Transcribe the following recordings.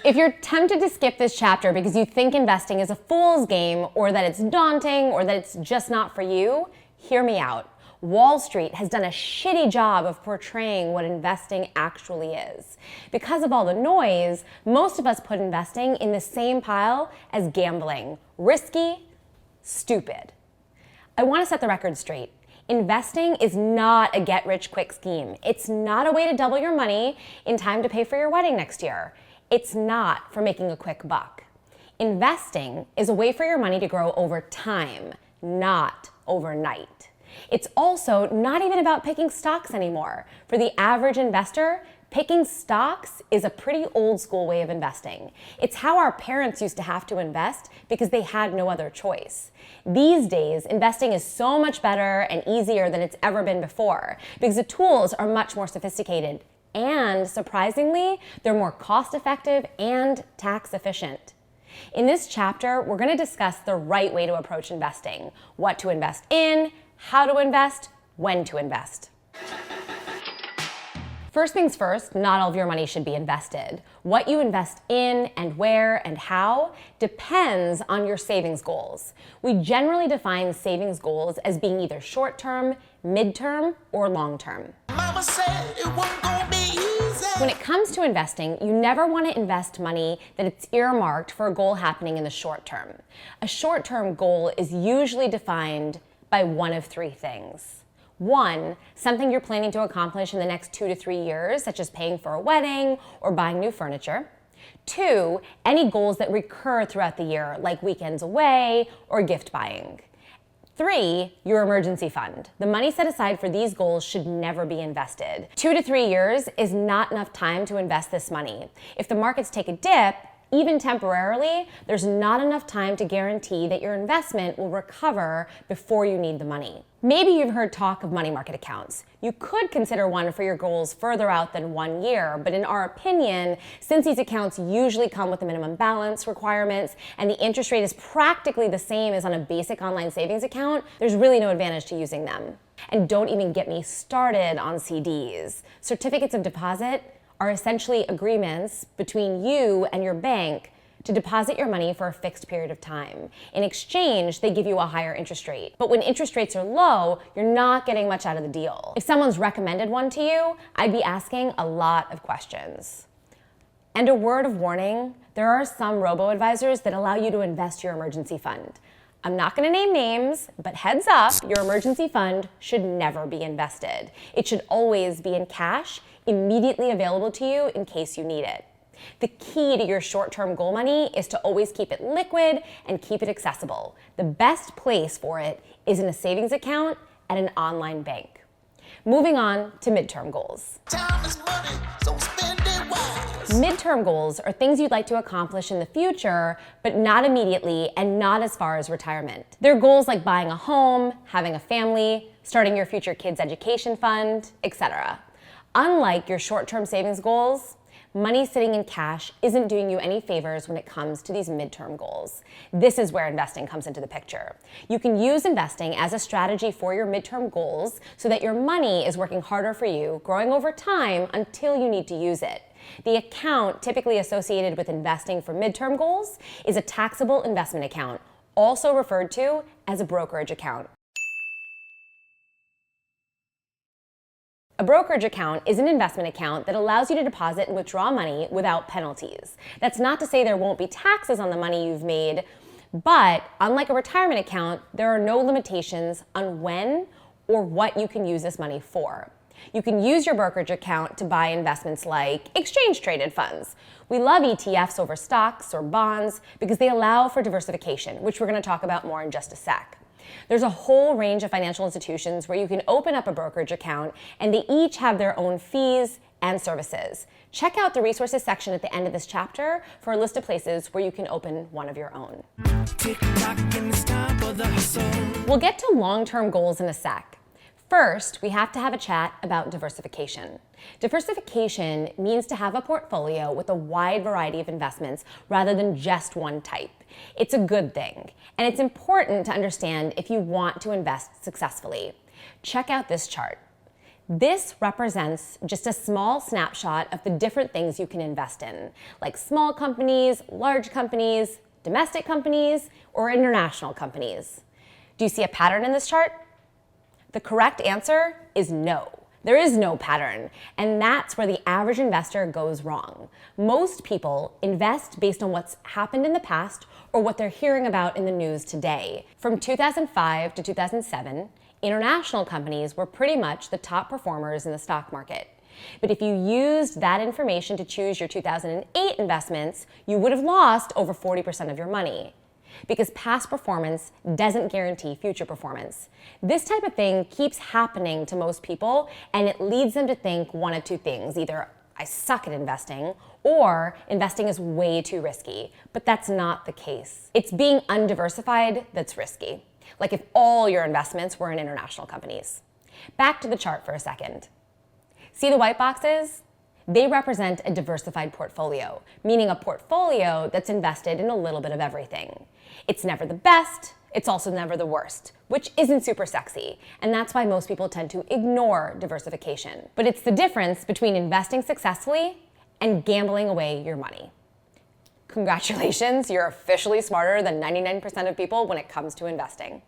If you're tempted to skip this chapter because you think investing is a fool's game, or that it's daunting, or that it's just not for you, hear me out. Wall Street has done a shitty job of portraying what investing actually is. Because of all the noise, most of us put investing in the same pile as gambling. Risky, stupid. I want to set the record straight. Investing is not a get-rich-quick scheme. It's not a way to double your money in time to pay for your wedding next year. It's not for making a quick buck. Investing is a way for your money to grow over time, not overnight. It's also not even about picking stocks anymore. For the average investor, picking stocks is a pretty old school way of investing. It's how our parents used to have to invest because they had no other choice. These days, investing is so much better and easier than it's ever been before because the tools are much more sophisticated. And surprisingly, they're more cost-effective and tax-efficient. In this chapter, we're going to discuss the right way to approach investing, what to invest in, how to invest, when to invest. First things first, not all of your money should be invested. What you invest in and where and how depends on your savings goals. We generally define savings goals as being either short-term, mid-term, or long-term. Mama said it wasn't gonna be easy. When it comes to investing, you never want to invest money that it's earmarked for a goal happening in the short term. A short-term goal is usually defined by one of three things. One, something you're planning to accomplish in the next 2 to 3 years, such as paying for a wedding or buying new furniture. Two, any goals that recur throughout the year, like weekends away or gift buying. Three, your emergency fund. The money set aside for these goals should never be invested. 2 to 3 years is not enough time to invest this money. If the markets take a dip, even temporarily, there's not enough time to guarantee that your investment will recover before you need the money. Maybe you've heard talk of money market accounts. You could consider one for your goals further out than 1 year, but in our opinion, since these accounts usually come with the minimum balance requirements and the interest rate is practically the same as on a basic online savings account, there's really no advantage to using them. And don't even get me started on CDs. Certificates of deposit are essentially agreements between you and your bank to deposit your money for a fixed period of time. In exchange, they give you a higher interest rate. But when interest rates are low, you're not getting much out of the deal. If someone's recommended one to you, I'd be asking a lot of questions. And a word of warning, there are some robo-advisors that allow you to invest your emergency fund. I'm not going to name names, but heads up, your emergency fund should never be invested. It should always be in cash, immediately available to you in case you need it. The key to your short-term goal money is to always keep it liquid and keep it accessible. The best place for it is in a savings account at an online bank. Moving on to midterm goals. Time is money, so spend it wise. Midterm goals are things you'd like to accomplish in the future, but not immediately and not as far as retirement. They're goals like buying a home, having a family, starting your future kids' education fund, etc. Unlike your short-term savings goals, money sitting in cash isn't doing you any favors when it comes to these midterm goals. This is where investing comes into the picture. You can use investing as a strategy for your midterm goals so that your money is working harder for you, growing over time until you need to use it. The account typically associated with investing for midterm goals is a taxable investment account, also referred to as a brokerage account. A brokerage account is an investment account that allows you to deposit and withdraw money without penalties. That's not to say there won't be taxes on the money you've made, but unlike a retirement account, there are no limitations on when or what you can use this money for. You can use your brokerage account to buy investments like exchange-traded funds. We love ETFs over stocks or bonds because they allow for diversification, which we're going to talk about more in just a sec. There's a whole range of financial institutions where you can open up a brokerage account, and they each have their own fees and services. Check out the resources section at the end of this chapter for a list of places where you can open one of your own. We'll get to long-term goals in a sec. First, we have to have a chat about diversification. Diversification means to have a portfolio with a wide variety of investments rather than just one type. It's a good thing, and it's important to understand if you want to invest successfully. Check out this chart. This represents just a small snapshot of the different things you can invest in, like small companies, large companies, domestic companies, or international companies. Do you see a pattern in this chart? The correct answer is no. There is no pattern, and that's where the average investor goes wrong. Most people invest based on what's happened in the past or what they're hearing about in the news today. From 2005 to 2007, international companies were pretty much the top performers in the stock market. But if you used that information to choose your 2008 investments, you would have lost over 40% of your money. Because past performance doesn't guarantee future performance. This type of thing keeps happening to most people, and it leads them to think one of two things. Either I suck at investing, or investing is way too risky. But that's not the case. It's being undiversified that's risky. Like if all your investments were in international companies. Back to the chart for a second. See the white boxes? They represent a diversified portfolio, meaning a portfolio that's invested in a little bit of everything. It's never the best, it's also never the worst, which isn't super sexy, and that's why most people tend to ignore diversification. But it's the difference between investing successfully and gambling away your money. Congratulations, you're officially smarter than 99% of people when it comes to investing.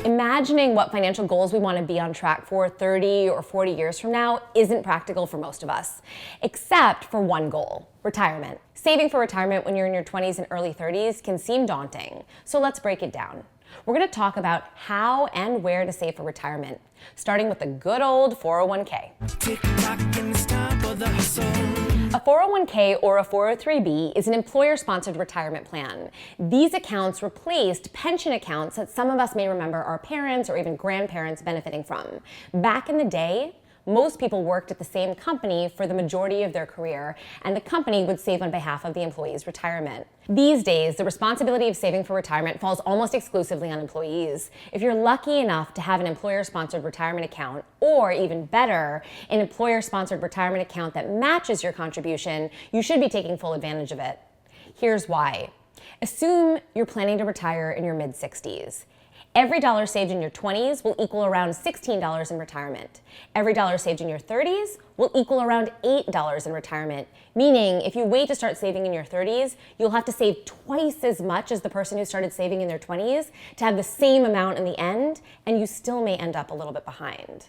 Imagining what financial goals we want to be on track for 30 or 40 years from now isn't practical for most of us, except for one goal: retirement. Saving for retirement when you're in your 20s and early 30s can seem daunting, so let's break it down. We're going to talk about how and where to save for retirement, starting with the good old 401k. A 401k or a 403b is an employer-sponsored retirement plan. These accounts replaced pension accounts that some of us may remember our parents or even grandparents benefiting from. Back in the day, most people worked at the same company for the majority of their career, and the company would save on behalf of the employee's retirement. These days, the responsibility of saving for retirement falls almost exclusively on employees. If you're lucky enough to have an employer-sponsored retirement account, or even better, an employer-sponsored retirement account that matches your contribution, you should be taking full advantage of it. Here's why. Assume you're planning to retire in your mid-60s. Every dollar saved in your 20s will equal around $16 in retirement. Every dollar saved in your 30s will equal around $8 in retirement, meaning if you wait to start saving in your 30s, you'll have to save twice as much as the person who started saving in their 20s to have the same amount in the end, and you still may end up a little bit behind.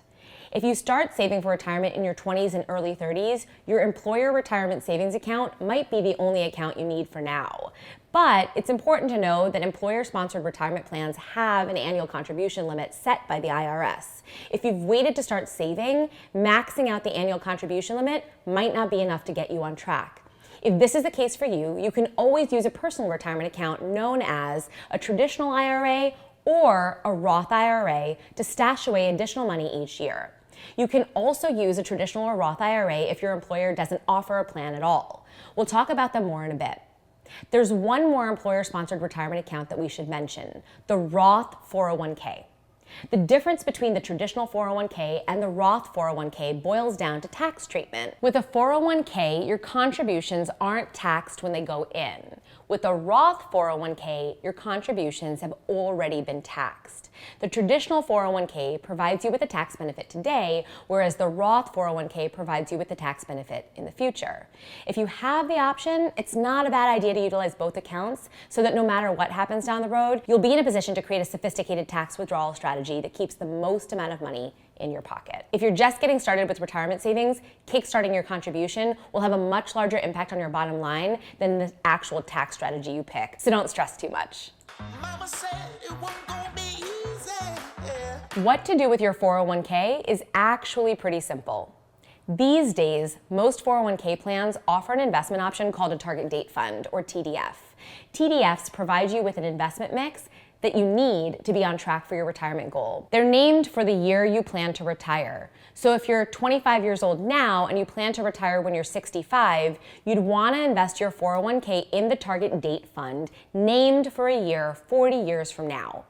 If you start saving for retirement in your 20s and early 30s, your employer retirement savings account might be the only account you need for now. But it's important to know that employer-sponsored retirement plans have an annual contribution limit set by the IRS. If you've waited to start saving, maxing out the annual contribution limit might not be enough to get you on track. If this is the case for you, you can always use a personal retirement account known as a traditional IRA or a Roth IRA to stash away additional money each year. You can also use a traditional or Roth IRA if your employer doesn't offer a plan at all. We'll talk about them more in a bit. There's one more employer-sponsored retirement account that we should mention, the Roth 401k. The difference between the traditional 401k and the Roth 401k boils down to tax treatment. With a 401k, your contributions aren't taxed when they go in. With a Roth 401k, your contributions have already been taxed. The traditional 401k provides you with a tax benefit today, whereas the Roth 401k provides you with a tax benefit in the future. If you have the option, it's not a bad idea to utilize both accounts so that no matter what happens down the road, you'll be in a position to create a sophisticated tax withdrawal strategy that keeps the most amount of money in your pocket. If you're just getting started with retirement savings, kickstarting your contribution will have a much larger impact on your bottom line than the actual tax strategy you pick. So don't stress too much. Mama said it wasn't gonna be easy. Yeah. What to do with your 401k is actually pretty simple. These days, most 401k plans offer an investment option called a target date fund, or TDF. TDFs provide you with an investment mix that you need to be on track for your retirement goal. They're named for the year you plan to retire. So if you're 25 years old now and you plan to retire when you're 65, you'd want to invest your 401k in the target date fund named for a year 40 years from now.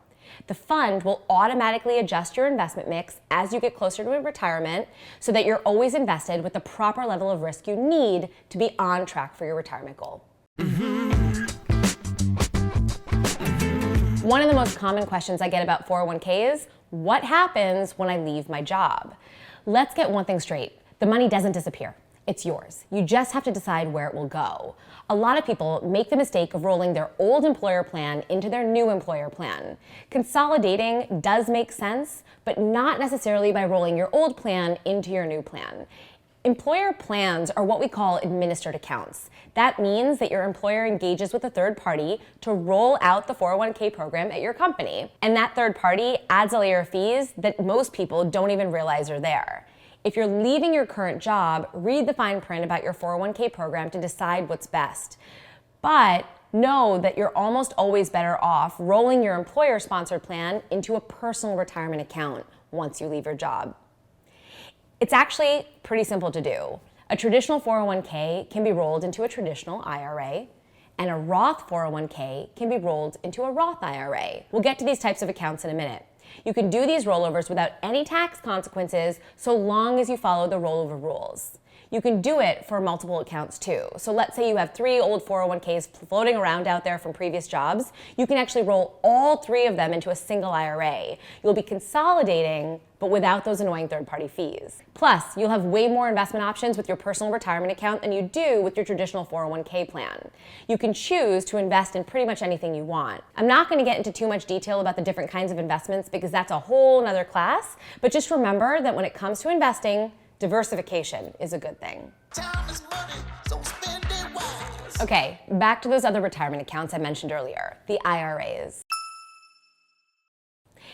The fund will automatically adjust your investment mix as you get closer to retirement so that you're always invested with the proper level of risk you need to be on track for your retirement goal. One of the most common questions I get about 401k is, what happens when I leave my job? Let's get one thing straight. The money doesn't disappear. It's yours. You just have to decide where it will go. A lot of people make the mistake of rolling their old employer plan into their new employer plan. Consolidating does make sense, but not necessarily by rolling your old plan into your new plan. Employer plans are what we call administered accounts. That means that your employer engages with a third party to roll out the 401k program at your company. And that third party adds a layer of fees that most people don't even realize are there. If you're leaving your current job, read the fine print about your 401k program to decide what's best. But know that you're almost always better off rolling your employer-sponsored plan into a personal retirement account once you leave your job. It's actually pretty simple to do. A traditional 401k can be rolled into a traditional IRA, and a Roth 401k can be rolled into a Roth IRA. We'll get to these types of accounts in a minute. You can do these rollovers without any tax consequences so long as you follow the rollover rules. You can do it for multiple accounts too. So let's say you have 3 old 401ks floating around out there from previous jobs. You can actually roll all 3 of them into a single IRA. You'll be consolidating, but without those annoying third-party fees. Plus, you'll have way more investment options with your personal retirement account than you do with your traditional 401k plan. You can choose to invest in pretty much anything you want. I'm not going to get into too much detail about the different kinds of investments because that's a whole nother class, but just remember that when it comes to investing, diversification is a good thing. Time is money, so spend it wise. Okay, back to those other retirement accounts I mentioned earlier, the IRAs.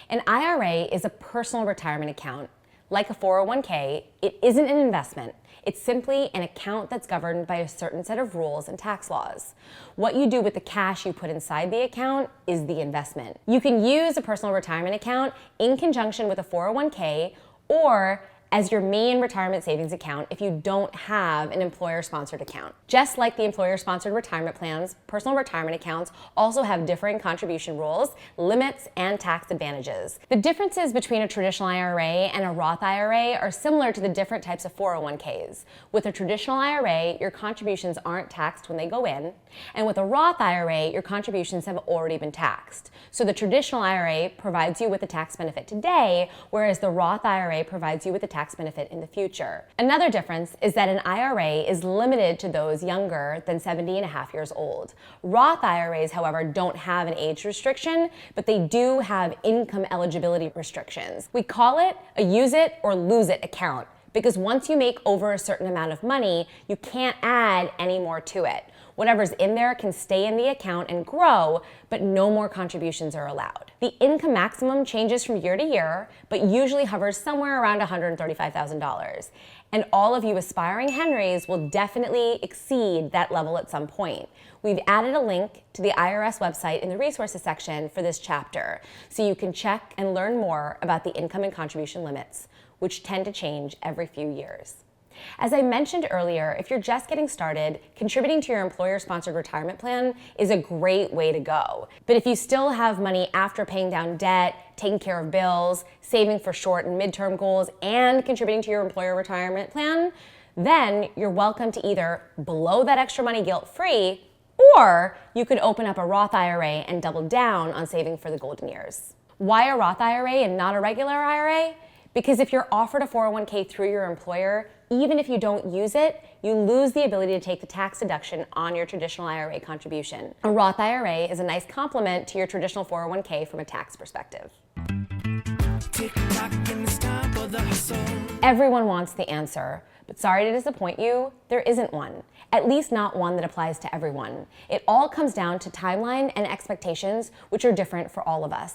An IRA is a personal retirement account. Like a 401k, it isn't an investment. It's simply an account that's governed by a certain set of rules and tax laws. What you do with the cash you put inside the account is the investment. You can use a personal retirement account in conjunction with a 401k or as your main retirement savings account if you don't have an employer-sponsored account. Just like the employer-sponsored retirement plans, personal retirement accounts also have differing contribution rules, limits, and tax advantages. The differences between a traditional IRA and a Roth IRA are similar to the different types of 401ks. With a traditional IRA, your contributions aren't taxed when they go in, and with a Roth IRA, your contributions have already been taxed. So the traditional IRA provides you with a tax benefit today, whereas the Roth IRA provides you with a tax benefit in the future. Another difference is that an IRA is limited to those younger than 70 and a half years old. Roth IRAs, however, don't have an age restriction, but they do have income eligibility restrictions. We call it a use it or lose it account because once you make over a certain amount of money, you can't add any more to it. Whatever's in there can stay in the account and grow, but no more contributions are allowed. The income maximum changes from year to year, but usually hovers somewhere around $135,000. And all of you aspiring Henrys will definitely exceed that level at some point. We've added a link to the IRS website in the resources section for this chapter, so you can check and learn more about the income and contribution limits, which tend to change every few years. As I mentioned earlier, if you're just getting started, contributing to your employer-sponsored retirement plan is a great way to go. But if you still have money after paying down debt, taking care of bills, saving for short and midterm goals, and contributing to your employer retirement plan, then you're welcome to either blow that extra money guilt-free, or you could open up a Roth IRA and double down on saving for the golden years. Why a Roth IRA and not a regular IRA? Because if you're offered a 401k through your employer, even if you don't use it, you lose the ability to take the tax deduction on your traditional IRA contribution. A Roth IRA is a nice complement to your traditional 401k from a tax perspective. Everyone wants the answer, but sorry to disappoint you, there isn't one. At least not one that applies to everyone. It all comes down to timeline and expectations, which are different for all of us.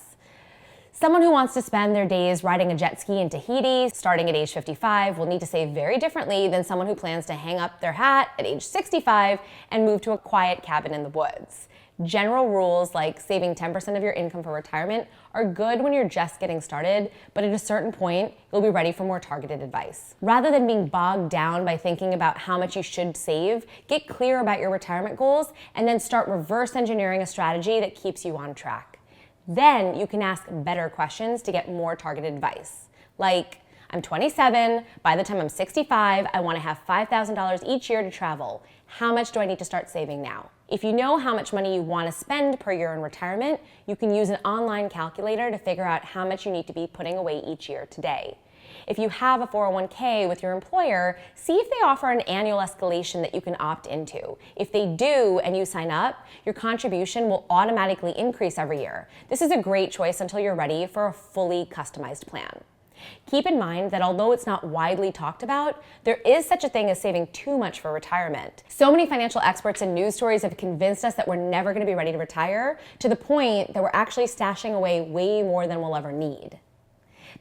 Someone who wants to spend their days riding a jet ski in Tahiti, starting at age 55, will need to save very differently than someone who plans to hang up their hat at age 65 and move to a quiet cabin in the woods. General rules like saving 10% of your income for retirement are good when you're just getting started, but at a certain point, you'll be ready for more targeted advice. Rather than being bogged down by thinking about how much you should save, get clear about your retirement goals and then start reverse engineering a strategy that keeps you on track. Then you can ask better questions to get more targeted advice. Like, I'm 27. By the time I'm 65, I want to have $5,000 each year to travel. How much do I need to start saving now? If you know how much money you want to spend per year in retirement, you can use an online calculator to figure out how much you need to be putting away each year today. If you have a 401k with your employer, see if they offer an annual escalation that you can opt into. If they do and you sign up, your contribution will automatically increase every year. This is a great choice until you're ready for a fully customized plan. Keep in mind that although it's not widely talked about, there is such a thing as saving too much for retirement. So many financial experts and news stories have convinced us that we're never going to be ready to retire, to the point that we're actually stashing away way more than we'll ever need.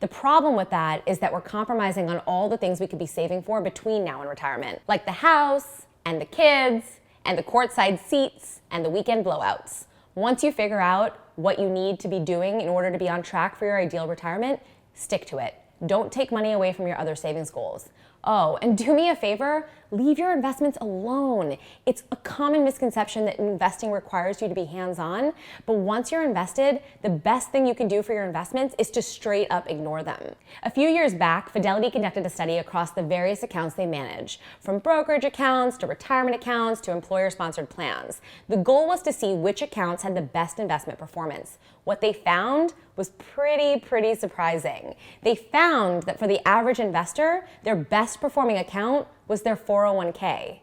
The problem with that is that we're compromising on all the things we could be saving for between now and retirement, like the house and the kids and the courtside seats and the weekend blowouts. Once you figure out what you need to be doing in order to be on track for your ideal retirement, stick to it. Don't take money away from your other savings goals. Oh, and do me a favor, leave your investments alone. It's a common misconception that investing requires you to be hands-on, but once you're invested, the best thing you can do for your investments is to straight up ignore them. A few years back, Fidelity conducted a study across the various accounts they manage, from brokerage accounts to retirement accounts to employer-sponsored plans. The goal was to see which accounts had the best investment performance. What they found was pretty surprising. They found that for the average investor, their best performing account was their 401k.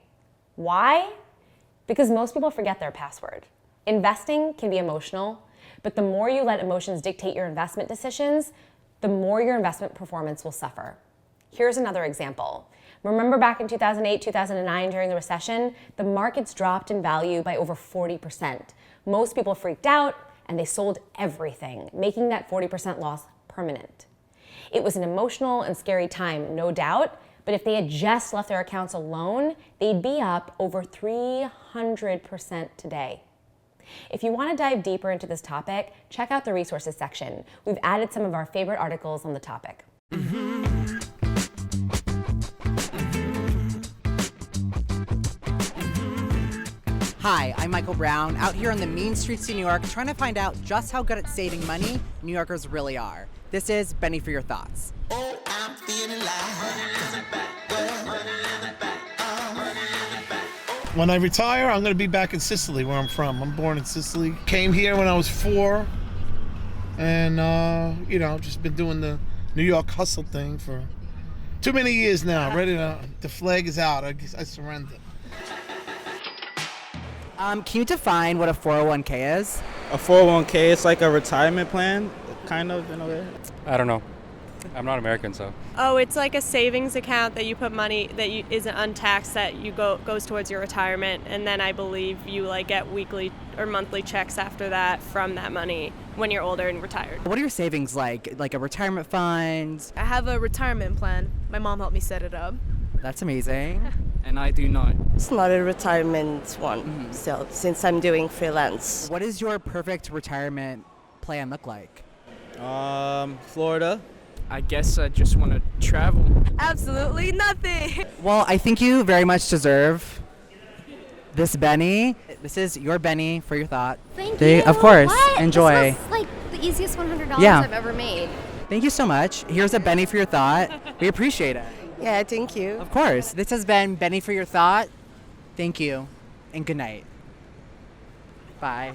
Why? Because most people forget their password. Investing can be emotional, but the more you let emotions dictate your investment decisions, the more your investment performance will suffer. Here's another example. Remember back in 2008, 2009 during the recession, the markets dropped in value by over 40%. Most people freaked out and they sold everything, making that 40% loss permanent. It was an emotional and scary time, no doubt, but if they had just left their accounts alone, they'd be up over 300% today. If you want to dive deeper into this topic, check out the resources section. We've added some of our favorite articles on the topic. Hi, I'm Michael Brown, out here on the mean streets of New York trying to find out just how good at saving money New Yorkers really are. This is Benny for Your Thoughts. Oh, I'm feeling When I retire, I'm going to be back in Sicily, where I'm from. I'm born in Sicily. Came here when I was 4, and just been doing the New York hustle thing for too many years now. Ready to, the flag is out. I surrender. Can you define what a 401k is? A 401k is like a retirement plan, kind of, in a way. I don't know. I'm not American, so. Oh, it's like a savings account that you put money that isn't untaxed that you goes towards your retirement, and then I believe you get weekly or monthly checks after that from that money when you're older and retired. What are your savings like? Like a retirement fund? I have a retirement plan. My mom helped me set it up. That's amazing. And I do not. It's not a retirement one, so since I'm doing freelance. What does your perfect retirement plan look like? Florida. I guess I just want to travel. Absolutely nothing. Well, I think you very much deserve this Benny. This is your Benny for your thought. Thank you. Of course. What? Enjoy. This was like the easiest $100 Yeah. I've ever made. Thank you so much. Here's a Benny for your thought. We appreciate it. Yeah, thank you. Of course. This has been Benny for your thought. Thank you and good night. Bye.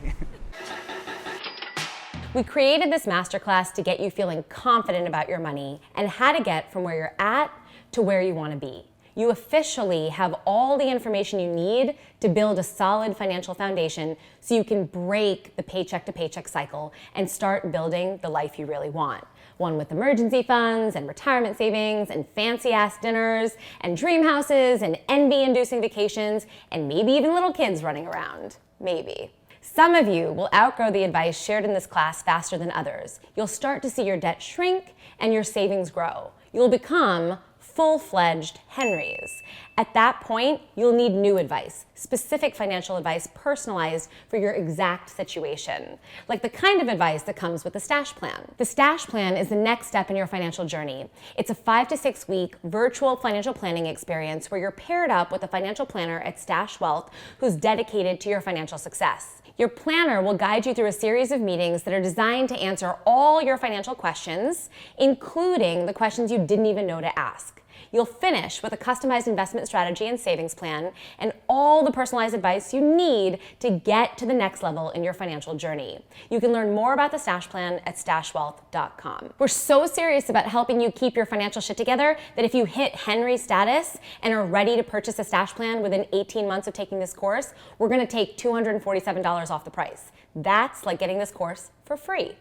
We created this masterclass to get you feeling confident about your money and how to get from where you're at to where you want to be. You officially have all the information you need to build a solid financial foundation so you can break the paycheck to paycheck cycle and start building the life you really want. One with emergency funds and retirement savings and fancy ass dinners and dream houses and envy-inducing vacations and maybe even little kids running around. Maybe. Some of you will outgrow the advice shared in this class faster than others. You'll start to see your debt shrink and your savings grow. You'll become full-fledged, Henry's. At that point, you'll need new advice, specific financial advice personalized for your exact situation, like the kind of advice that comes with the Stash Plan. The Stash Plan is the next step in your financial journey. It's a 5 to 6 week virtual financial planning experience where you're paired up with a financial planner at Stash Wealth who's dedicated to your financial success. Your planner will guide you through a series of meetings that are designed to answer all your financial questions, including the questions you didn't even know to ask. You'll finish with a customized investment strategy and savings plan and all the personalized advice you need to get to the next level in your financial journey. You can learn more about the Stash Plan at stashwealth.com. We're so serious about helping you keep your financial shit together that if you hit Henry status and are ready to purchase a Stash Plan within 18 months of taking this course, we're going to take $247 off the price. That's like getting this course for free.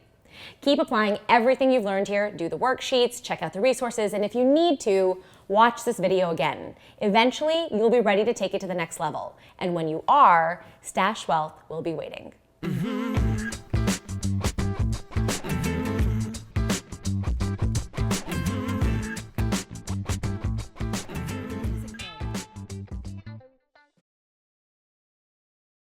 Keep applying everything you've learned here, do the worksheets, check out the resources, and if you need to, watch this video again. Eventually, you'll be ready to take it to the next level. And when you are, Stash Wealth will be waiting.